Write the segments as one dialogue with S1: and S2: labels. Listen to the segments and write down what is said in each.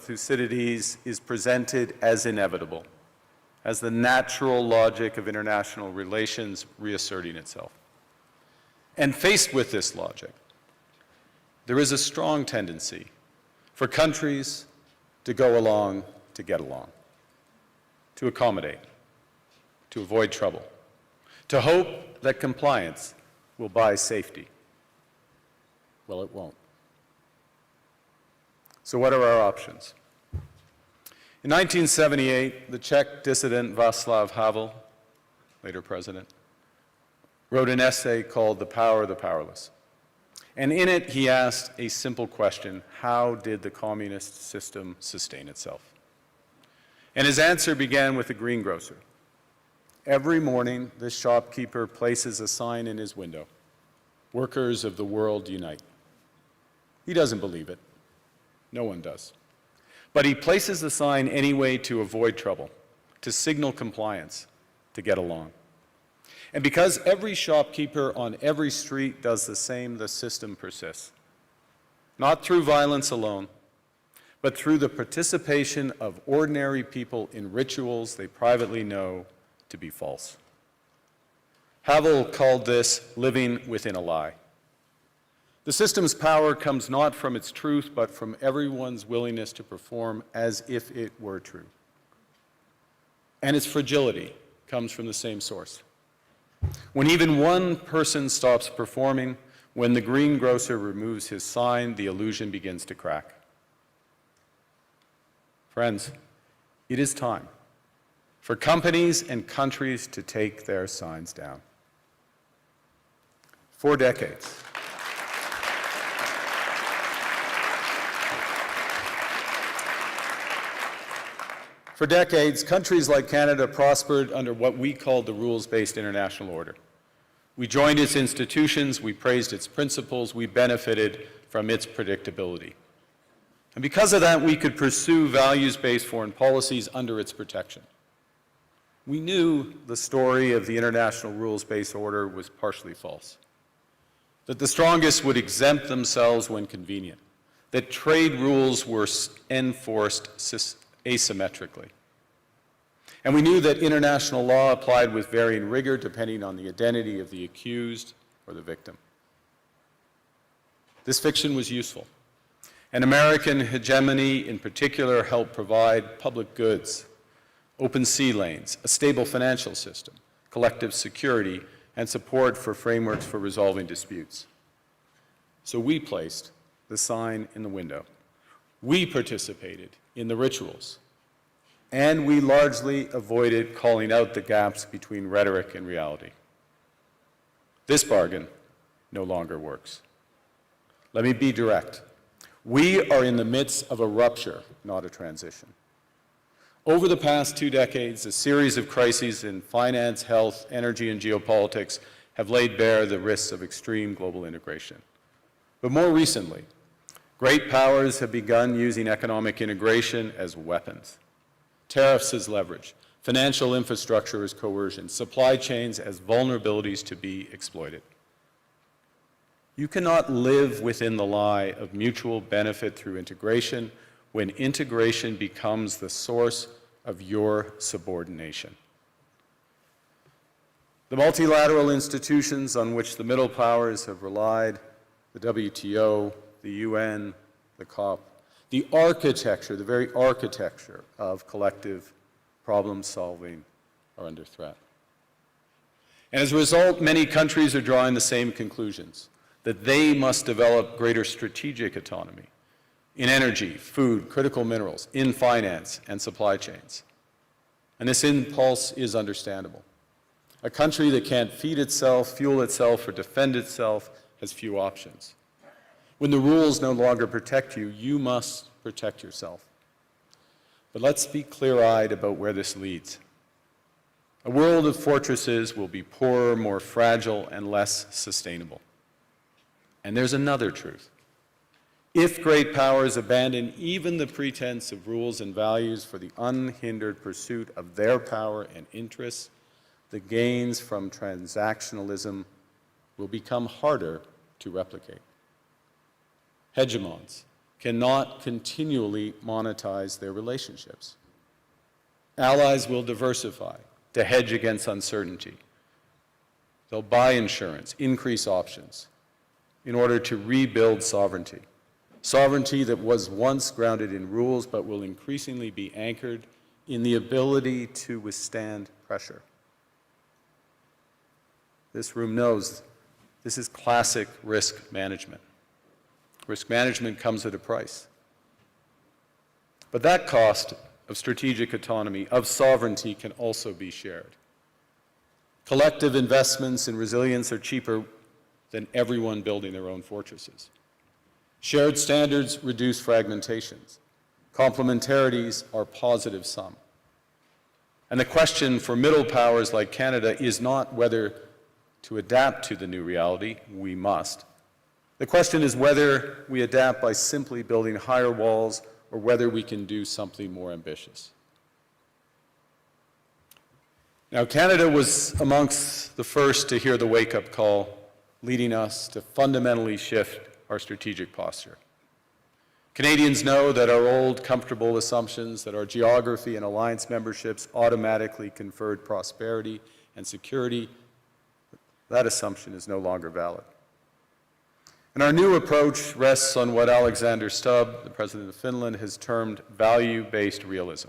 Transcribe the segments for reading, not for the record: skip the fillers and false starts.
S1: Thucydides is presented as inevitable, as the natural logic of international relations reasserting itself. And faced with this logic, there is a strong tendency for countries to go along to get along, to accommodate, to avoid trouble, to hope that compliance will buy safety. Well, it won't. So what are our options? In 1978, the Czech dissident Václav Havel, later president, wrote an essay called The Power of the Powerless. And in it, he asked a simple question: how did the communist system sustain itself? And his answer began with the greengrocer. Every morning, this shopkeeper places a sign in his window: "Workers of the world unite." He doesn't believe it. No one does. But he places the sign anyway to avoid trouble, to signal compliance, to get along. And because every shopkeeper on every street does the same, the system persists. Not through violence alone, but through the participation of ordinary people in rituals they privately know to be false. Havel called this living within a lie. The system's power comes not from its truth, but from everyone's willingness to perform as if it were true. And its fragility comes from the same source. When even one person stops performing, when the greengrocer removes his sign, the illusion begins to crack. Friends, it is time for companies and countries to take their signs down. For decades, countries like Canada prospered under what we called the rules-based international order. We joined its institutions, we praised its principles, we benefited from its predictability. And because of that, we could pursue values-based foreign policies under its protection. We knew the story of the international rules-based order was partially false, that the strongest would exempt themselves when convenient, that trade rules were enforced asymmetrically. And we knew that international law applied with varying rigor depending on the identity of the accused or the victim. This fiction was useful, and American hegemony in particular helped provide public goods, open sea lanes, a stable financial system, collective security, and support for frameworks for resolving disputes. So we placed the sign in the window. We participated in the rituals, and we largely avoided calling out the gaps between rhetoric and reality. This bargain no longer works. Let me be direct. We are in the midst of a rupture, not a transition. Over the past 2 decades, a series of crises in finance, health, energy, and geopolitics have laid bare the risks of extreme global integration. But more recently, great powers have begun using economic integration as weapons. Tariffs as leverage, financial infrastructure as coercion, supply chains as vulnerabilities to be exploited. You cannot live within the lie of mutual benefit through integration when integration becomes the source of your subordination. The multilateral institutions on which the middle powers have relied, the WTO, the UN, the COP, the architecture, the very architecture of collective problem solving are under threat. And as a result, many countries are drawing the same conclusions, that they must develop greater strategic autonomy in energy, food, critical minerals, in finance, and supply chains. And this impulse is understandable. A country that can't feed itself, fuel itself, or defend itself has few options. When the rules no longer protect you, you must protect yourself. But let's be clear-eyed about where this leads. A world of fortresses will be poorer, more fragile, and less sustainable. And there's another truth. If great powers abandon even the pretense of rules and values for the unhindered pursuit of their power and interests, the gains from transactionalism will become harder to replicate. Hegemons, cannot continually monetize their relationships. Allies will diversify to hedge against uncertainty. They'll buy insurance, increase options, in order to rebuild sovereignty. Sovereignty that was once grounded in rules but will increasingly be anchored in the ability to withstand pressure. This room knows this is classic risk management. Risk management comes at a price. But that cost of strategic autonomy, of sovereignty, can also be shared. Collective investments in resilience are cheaper than everyone building their own fortresses. Shared standards reduce fragmentations. Complementarities are positive sum. And the question for middle powers like Canada is not whether to adapt to the new reality, we must. The question is whether we adapt by simply building higher walls or whether we can do something more ambitious. Now, Canada was amongst the first to hear the wake-up call, leading us to fundamentally shift our strategic posture. Canadians know that our old, comfortable assumptions that our geography and alliance memberships automatically conferred prosperity and security, that assumption is no longer valid. And our new approach rests on what Alexander Stubb, the President of Finland, has termed value-based realism.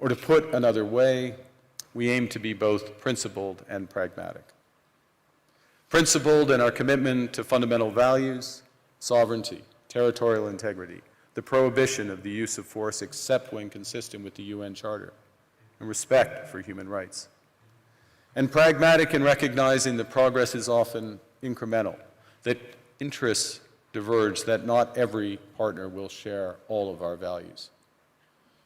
S1: Or to put another way, we aim to be both principled and pragmatic. Principled in our commitment to fundamental values, sovereignty, territorial integrity, the prohibition of the use of force except when consistent with the UN Charter, and respect for human rights. And pragmatic in recognizing that progress is often incremental, that interests diverge, that not every partner will share all of our values.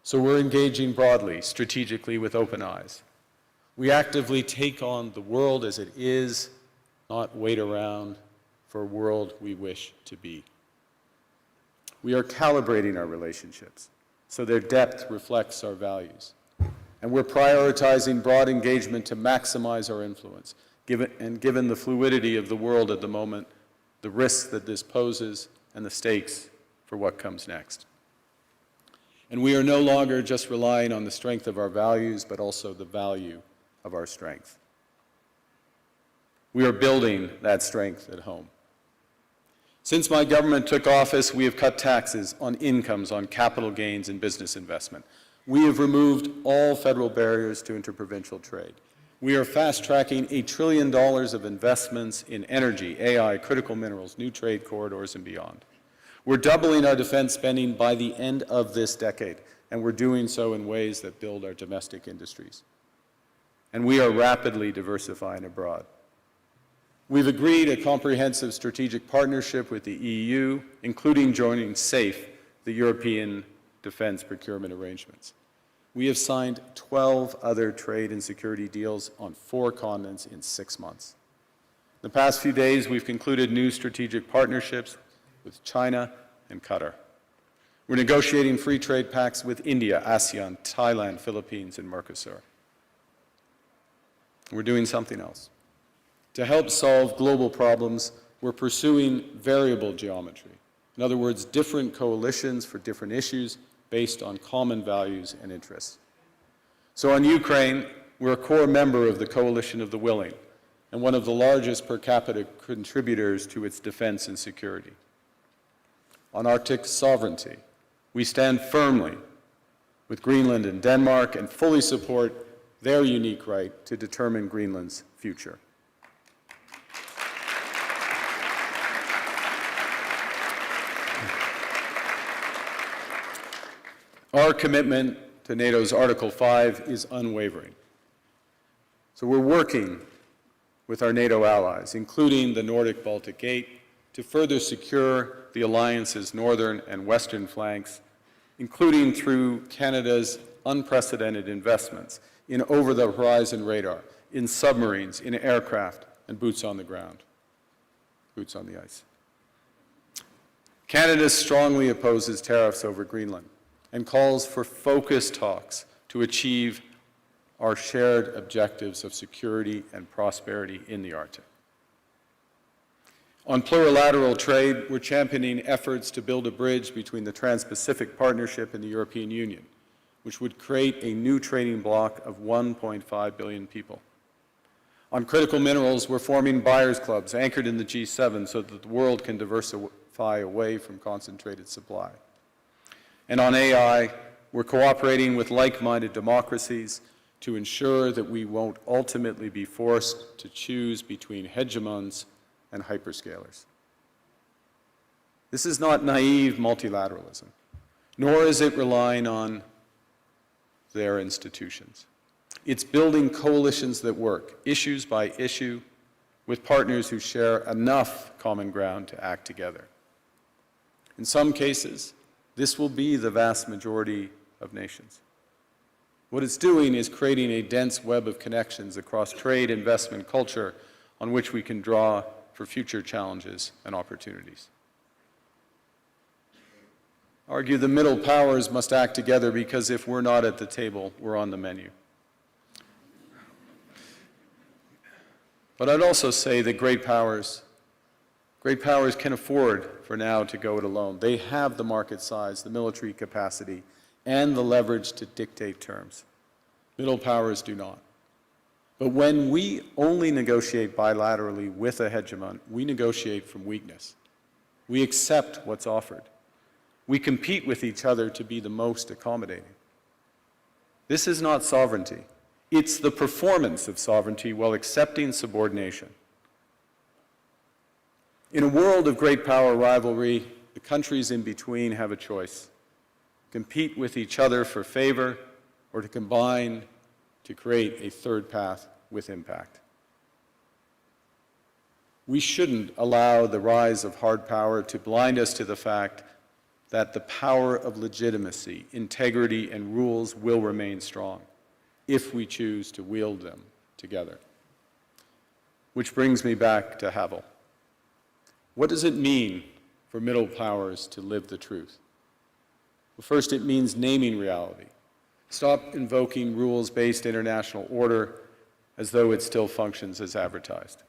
S1: So we're engaging broadly, strategically, with open eyes. We actively take on the world as it is, not wait around for a world we wish to be. We are calibrating our relationships so their depth reflects our values. And we're prioritizing broad engagement to maximize our influence. Given the fluidity of the world at the moment, the risks that this poses, and the stakes for what comes next. And we are no longer just relying on the strength of our values, but also the value of our strength. We are building that strength at home. Since my government took office, we have cut taxes on incomes, on capital gains, and business investment. We have removed all federal barriers to interprovincial trade. We are fast-tracking $1 trillion of investments in energy, AI, critical minerals, new trade corridors, and beyond. We're doubling our defense spending by the end of this decade, and we're doing so in ways that build our domestic industries. And we are rapidly diversifying abroad. We've agreed a comprehensive strategic partnership with the EU, including joining SAFE, the European Defense Procurement Arrangements. We have signed 12 other trade and security deals on 4 continents in 6 months. In the past few days, we've concluded new strategic partnerships with China and Qatar. We're negotiating free trade pacts with India, ASEAN, Thailand, Philippines, and Mercosur. We're doing something else. To help solve global problems, we're pursuing variable geometry. In other words, different coalitions for different issues based on common values and interests. So on Ukraine, we're a core member of the Coalition of the Willing and one of the largest per capita contributors to its defense and security. On Arctic sovereignty, we stand firmly with Greenland and Denmark and fully support their unique right to determine Greenland's future. Our commitment to NATO's Article 5 is unwavering. So we're working with our NATO allies, including the Nordic-Baltic Gate, to further secure the alliance's northern and western flanks, including through Canada's unprecedented investments in over-the-horizon radar, in submarines, in aircraft, and boots on the ground, boots on the ice. Canada strongly opposes tariffs over Greenland and calls for focused talks to achieve our shared objectives of security and prosperity in the Arctic. On plurilateral trade, we're championing efforts to build a bridge between the Trans-Pacific Partnership and the European Union, which would create a new trading bloc of 1.5 billion people. On critical minerals, we're forming buyers' clubs anchored in the G7 so that the world can diversify away from concentrated supply. And on AI, we're cooperating with like-minded democracies to ensure that we won't ultimately be forced to choose between hegemons and hyperscalers. This is not naive multilateralism, nor is it relying on their institutions. It's building coalitions that work, issues by issue, with partners who share enough common ground to act together. In some cases, this will be the vast majority of nations. What it's doing is creating a dense web of connections across trade, investment, culture, on which we can draw for future challenges and opportunities. I argue the middle powers must act together because if we're not at the table, we're on the menu. But I'd also say that great powers can afford for now to go it alone. They have the market size, the military capacity, and the leverage to dictate terms. Middle powers do not. But when we only negotiate bilaterally with a hegemon, we negotiate from weakness. We accept what's offered. We compete with each other to be the most accommodating. This is not sovereignty. It's the performance of sovereignty while accepting subordination. In a world of great power rivalry, the countries in between have a choice: compete with each other for favor, or to combine to create a third path with impact. We shouldn't allow the rise of hard power to blind us to the fact that the power of legitimacy, integrity, and rules will remain strong if we choose to wield them together. Which brings me back to Havel. What does it mean for middle powers to live the truth? Well, first, it means naming reality. Stop invoking rules-based international order as though it still functions as advertised.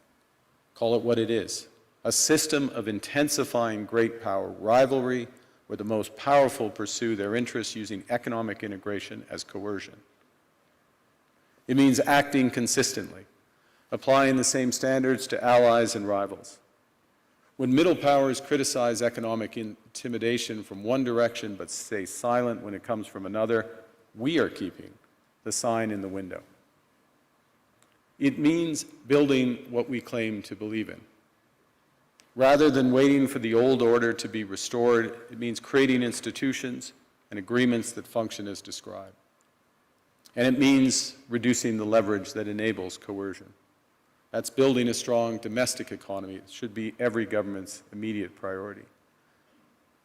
S1: Call it what it is: a system of intensifying great power rivalry where the most powerful pursue their interests using economic integration as coercion. It means acting consistently, applying the same standards to allies and rivals. When middle powers criticize economic intimidation from one direction but stay silent when it comes from another, we are keeping the sign in the window. It means building what we claim to believe in. Rather than waiting for the old order to be restored, it means creating institutions and agreements that function as described. And it means reducing the leverage that enables coercion. That's building a strong domestic economy. It should be every government's immediate priority.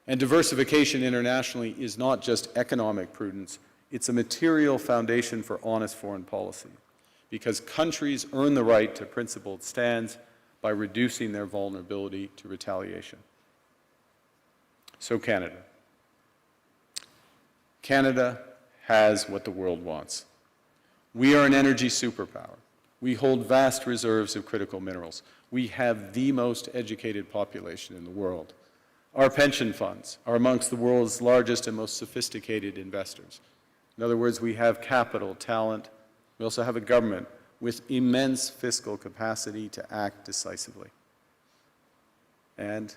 S1: And diversification internationally is not just economic prudence, it's a material foundation for honest foreign policy, because countries earn the right to principled stands by reducing their vulnerability to retaliation. So Canada. Canada has what the world wants. We are an energy superpower. We hold vast reserves of critical minerals. We have the most educated population in the world. Our pension funds are amongst the world's largest and most sophisticated investors. In other words, we have capital, talent. We also have a government with immense fiscal capacity to act decisively. And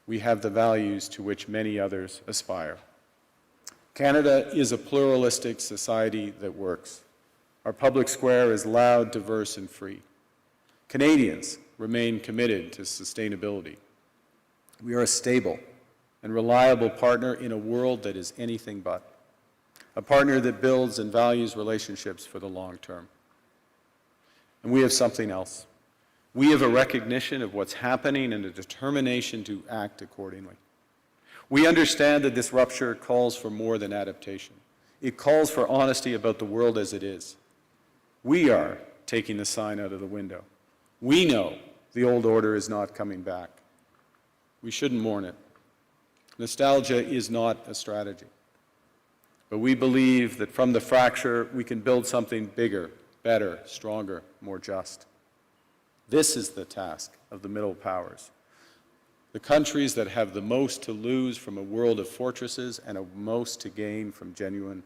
S1: we have the values to which many others aspire. Canada is a pluralistic society that works. Our public square is loud, diverse, and free. Canadians remain committed to sustainability. We are a stable and reliable partner in a world that is anything but. A partner that builds and values relationships for the long term. And we have something else. We have a recognition of what's happening and a determination to act accordingly. We understand that this rupture calls for more than adaptation. It calls for honesty about the world as it is. We are taking the sign out of the window. We know the old order is not coming back. We shouldn't mourn it. Nostalgia is not a strategy. But we believe that from the fracture, we can build something bigger, better, stronger, more just. This is the task of the middle powers. the countries that have the most to lose from a world of fortresses and a most to gain from genuine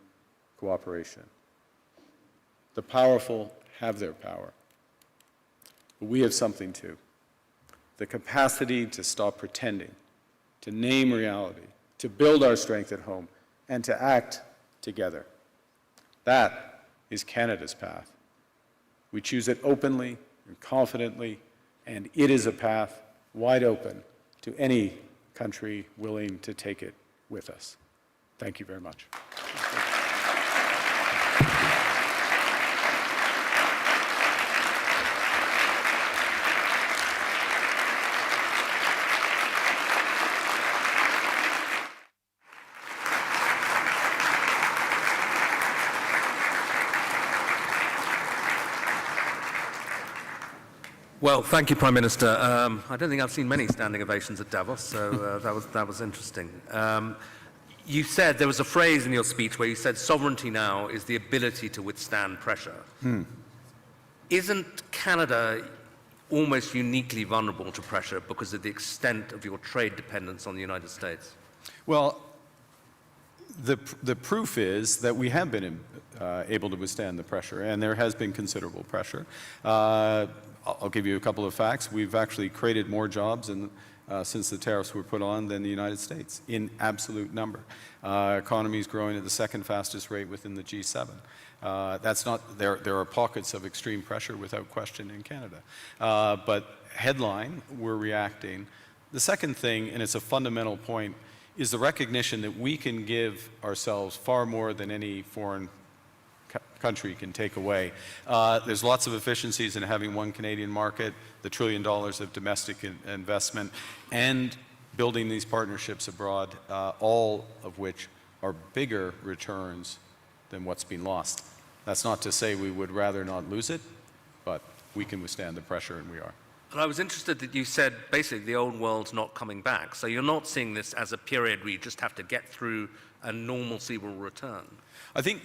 S1: cooperation. The powerful have their power, but we have something too. The capacity to stop pretending, to name reality, to build our strength at home, and to act together. That is Canada's path. We choose it openly and confidently, and it is a path wide open to any country willing to take it with us. Thank you very much.
S2: Well, thank you, Prime Minister. I don't think I've seen many standing ovations at Davos, so that was interesting. You said, there was a phrase in your speech where you said sovereignty now is the ability to withstand pressure. Isn't Canada almost uniquely vulnerable to pressure because of the extent of your trade dependence on the United States?
S1: Well, the proof is that we have been able to withstand the pressure, and there has been considerable pressure. I'll give you a couple of facts. We've actually created more jobs since the tariffs were put on than the United States in absolute number. Economy is growing at the second fastest rate within the G7. That's not, there are pockets of extreme pressure without question in Canada. But headline, we're reacting. The second thing, and it's a fundamental point, is the recognition that we can give ourselves far more than any foreign country can take away. There's lots of efficiencies in having one Canadian market, the $1 trillion of domestic investment, and building these partnerships abroad, all of which are bigger returns than what's been lost. That's not to say we would rather not lose it, but we can withstand the pressure, and we are.
S2: And I was interested that you said basically the old world's not coming back. So you're not seeing this as a period where you just have to get through and normalcy will return.
S1: I think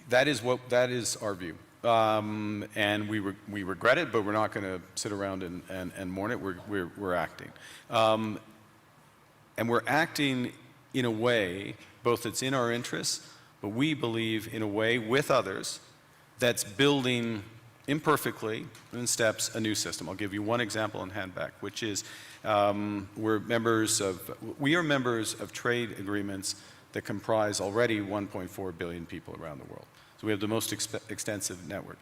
S1: that is our view, and we regret it, but we're not going to sit around and mourn it. We're acting, and we're acting in a way both that's in our interests, but we believe in a way with others that's building imperfectly in steps a new system. I'll give you one example in handback, which is we are members of trade agreements that comprise already 1.4 billion people around the world. So we have the most extensive network.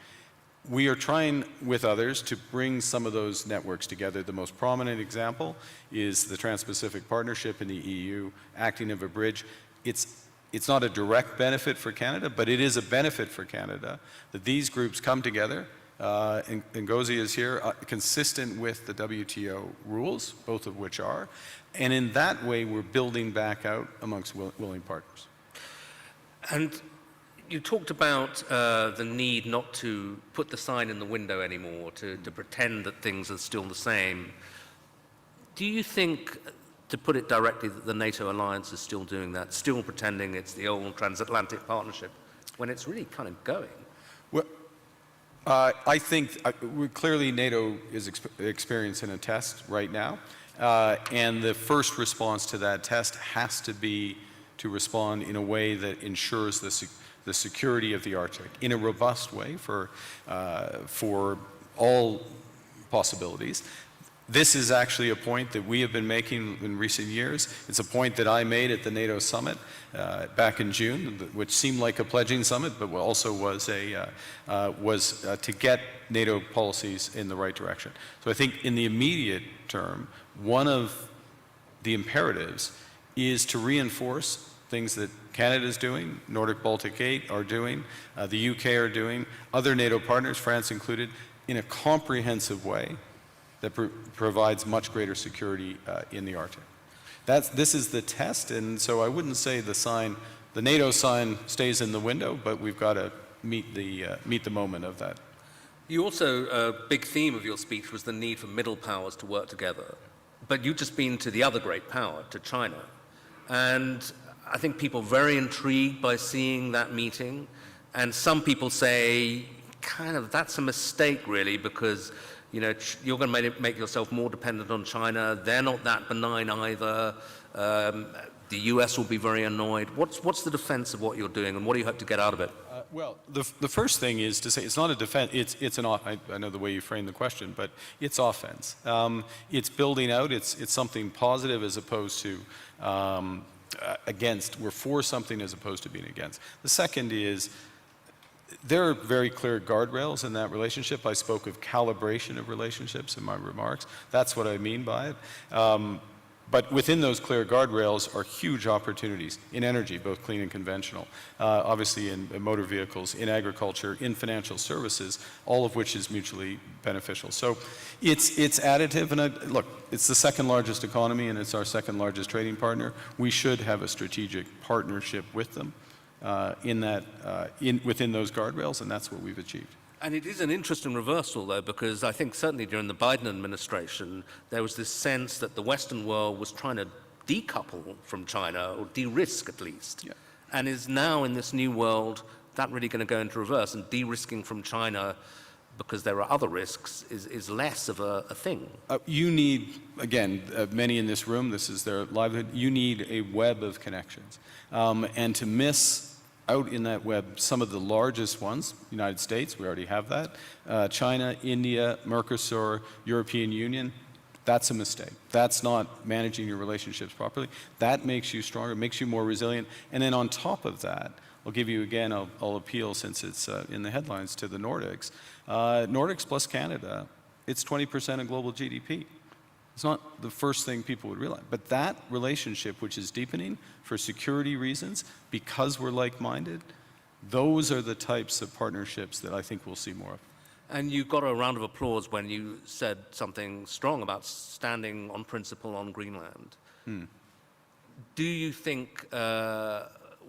S1: We are trying with others to bring some of those networks together. The most prominent example is the Trans-Pacific Partnership in the EU, acting as a bridge. It's not a direct benefit for Canada, but it is a benefit for Canada that these groups come together, and Ngozi is here, consistent with the WTO rules, both of which are, and in that way we're building back out amongst willing partners.
S2: And you talked about the need not to put the sign in the window anymore, to pretend that things are still the same. Do you think, to put it directly, that the NATO alliance is still doing that, still pretending it's the old transatlantic partnership, when it's really kind of going?
S1: Well, I think clearly NATO is experiencing a test right now, and the first response to that test has to be to respond in a way that ensures the security of the Arctic in a robust way for all possibilities. This is actually a point that we have been making in recent years. It's a point that I made at the NATO summit back in June, which seemed like a pledging summit, but also was to get NATO policies in the right direction. So I think in the immediate term, one of the imperatives is to reinforce things that Canada is doing, Nordic Baltic 8 are doing, the UK are doing, other NATO partners, France included, in a comprehensive way that provides much greater security in the Arctic. This is the test, and so I wouldn't say the NATO sign stays in the window, but we've got to meet the moment of that.
S2: You also, a big theme of your speech was the need for middle powers to work together. But you've just been to the other great power, to China. And I think people are very intrigued by seeing that meeting. And some people say, kind of, that's a mistake, really, because You know, you're going to make yourself more dependent on China. They're not that benign either. The US will be very annoyed. What's the defense of what you're doing, and what do you hope to get out of it?
S1: Well, the first thing is to say it's not a defense. It's an. I know the way you framed the question, but it's offense. It's building out. It's something positive as opposed to against. We're for something as opposed to being against. The second is there are very clear guardrails in that relationship. I spoke of calibration of relationships in my remarks. That's what I mean by it. But within those clear guardrails are huge opportunities in energy, both clean and conventional, obviously in motor vehicles, in agriculture, in financial services, all of which is mutually beneficial. So it's additive, and look, it's the second largest economy and it's our second largest trading partner. We should have a strategic partnership with them within those guardrails, and that's what we've achieved.
S2: And it is an interesting reversal, though, because I think certainly during the Biden administration, there was this sense that the Western world was trying to decouple from China, or de-risk at least, and is now in this new world that really going to go into reverse, and de-risking from China because there are other risks is less of a thing.
S1: You need, again, many in this room, this is their livelihood, you need a web of connections. And to miss out in that web some of the largest ones, United States, we already have that, China, India, Mercosur, European Union, that's a mistake. That's not managing your relationships properly. That makes you stronger, makes you more resilient. And then on top of that, I'll give you again, I'll appeal since it's in the headlines to the Nordics. Nordics plus Canada, it's 20% of global GDP. It's not the first thing people would realize. But that relationship, which is deepening for security reasons, because we're like-minded, those are the types of partnerships that I think we'll see more of.
S2: And you got a round of applause when you said something strong about standing on principle on Greenland. Do you think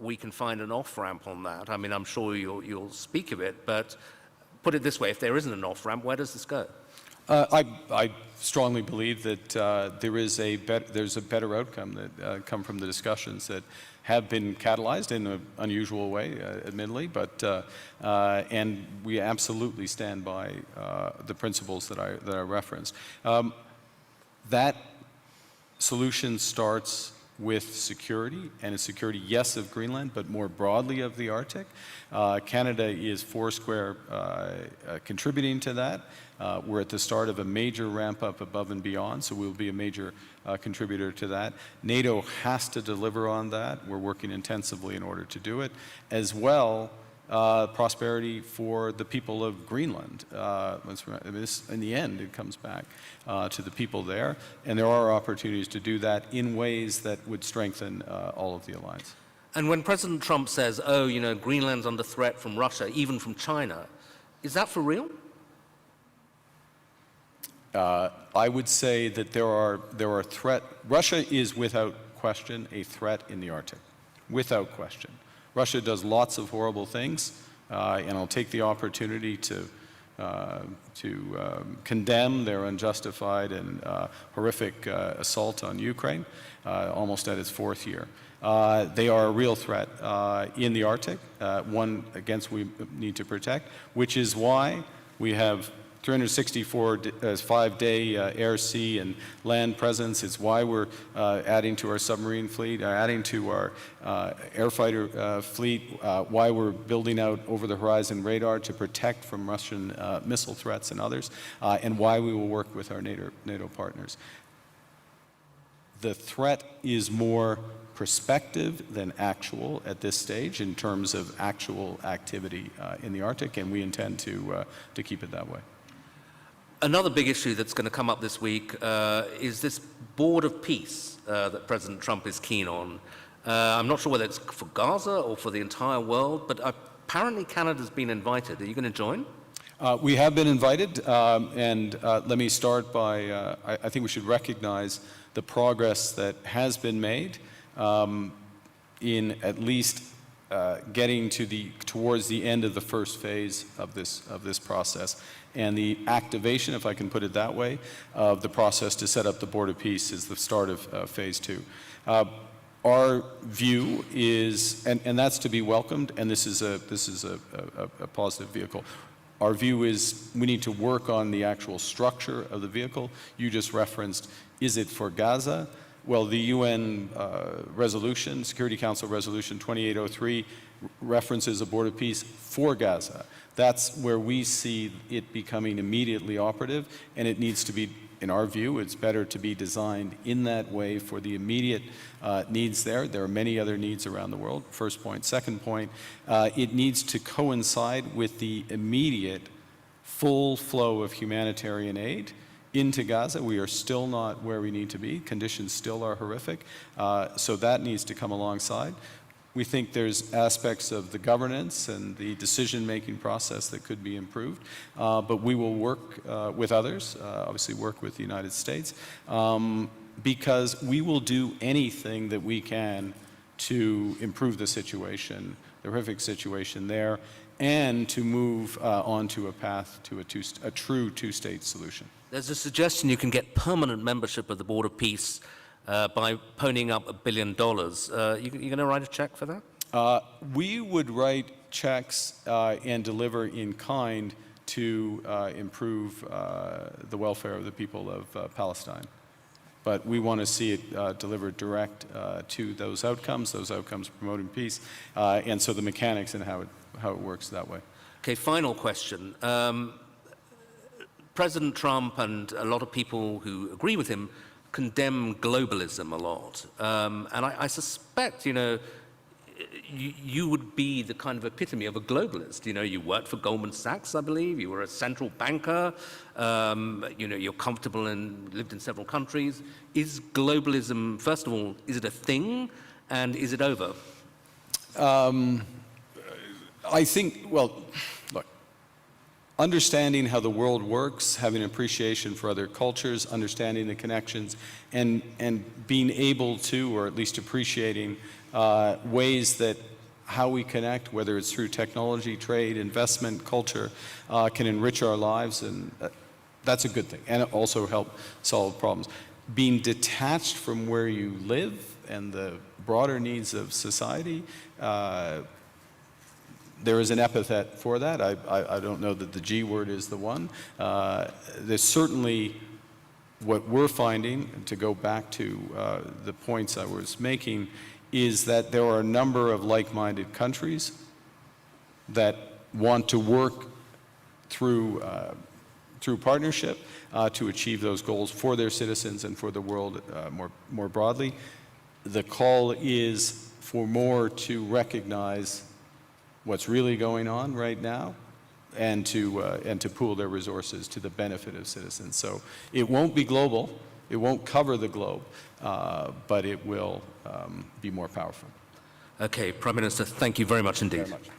S2: we can find an off-ramp on that? I mean, I'm sure you'll speak of it, but put it this way, if there isn't an off-ramp, where does this go?
S1: I strongly believe that there's a better outcome that come from the discussions that have been catalyzed in an unusual way, admittedly, but and we absolutely stand by the principles that I referenced. That solution starts with security, and it's security, yes, of Greenland, but more broadly of the Arctic. Canada is foursquare contributing to that. We're at the start of a major ramp up above and beyond, so we'll be a major contributor to that. NATO has to deliver on that. We're working intensively in order to do it. As well, prosperity for the people of Greenland. In the end, it comes back to the people there, and there are opportunities to do that in ways that would strengthen all of the alliance.
S2: And when President Trump says, oh, you know, Greenland's under threat from Russia, even from China, is that for real?
S1: I would say that there are threats. Russia is without question a threat in the Arctic, without question. Russia does lots of horrible things, and I'll take the opportunity to condemn their unjustified and horrific assault on Ukraine, almost at its fourth year. They are a real threat in the Arctic, one against we need to protect, which is why we have 364 5-day air, sea, and land presence. It's why we're adding to our submarine fleet, adding to our air fighter fleet, why we're building out over-the-horizon radar to protect from Russian missile threats and others, and why we will work with our NATO partners. The threat is more prospective than actual at this stage in terms of actual activity in the Arctic, and we intend to keep it that way.
S2: Another big issue that's going to come up this week is this board of peace that President Trump is keen on. I'm not sure whether it's for Gaza or for the entire world, but apparently Canada's been invited. Are you going to join?
S1: We have been invited, and let me start by, I think we should recognize the progress that has been made in at least getting towards the end of the first phase of this process. And the activation, if I can put it that way, of the process to set up the Board of Peace is the start of phase 2. Our view is, and that's to be welcomed, and this is a positive vehicle. Our view is we need to work on the actual structure of the vehicle. You just referenced, is it for Gaza? Well, the UN resolution, Security Council Resolution 2803, references a border peace for Gaza. That's where we see it becoming immediately operative, and it needs to be, in our view, it's better to be designed in that way for the immediate needs there. There are many other needs around the world, first point. Second point, it needs to coincide with the immediate full flow of humanitarian aid into Gaza. We are still not where we need to be. Conditions still are horrific. So that needs to come alongside. We think there's aspects of the governance and the decision-making process that could be improved, but we will work with others, obviously work with the United States, because we will do anything that we can to improve the situation, the horrific situation there, and to move onto a path to a true two-state solution.
S2: There's a suggestion you can get permanent membership of the Board of Peace by ponying up $1 billion. You going to write a check for that?
S1: We would write checks and deliver in kind to improve the welfare of the people of Palestine. But we want to see it delivered direct to those outcomes promoting peace, and so the mechanics and how it works that way.
S2: Okay, final question. President Trump and a lot of people who agree with him condemn globalism a lot. And I suspect, you would be the kind of epitome of a globalist. You worked for Goldman Sachs, I believe. You were a central banker. You're comfortable and lived in several countries. Is globalism, first of all, is it a thing, and is it over?
S1: I think, well, look, understanding how the world works, having an appreciation for other cultures, understanding the connections, and being able to, or at least appreciating ways that how we connect, whether it's through technology, trade, investment, culture, can enrich our lives, and that's a good thing, and also help solve problems. Being detached from where you live and the broader needs of society, there is an epithet for that. I don't know that the G word is the one. There's certainly what we're finding, and to go back to the points I was making, is that there are a number of like-minded countries that want to work through partnership to achieve those goals for their citizens and for the world more broadly. The call is for more to recognize what's really going on right now, and to pool their resources to the benefit of citizens. So it won't be global, it won't cover the globe, but it will be more powerful.
S2: Okay, Prime Minister, thank you very much indeed.
S1: Very much.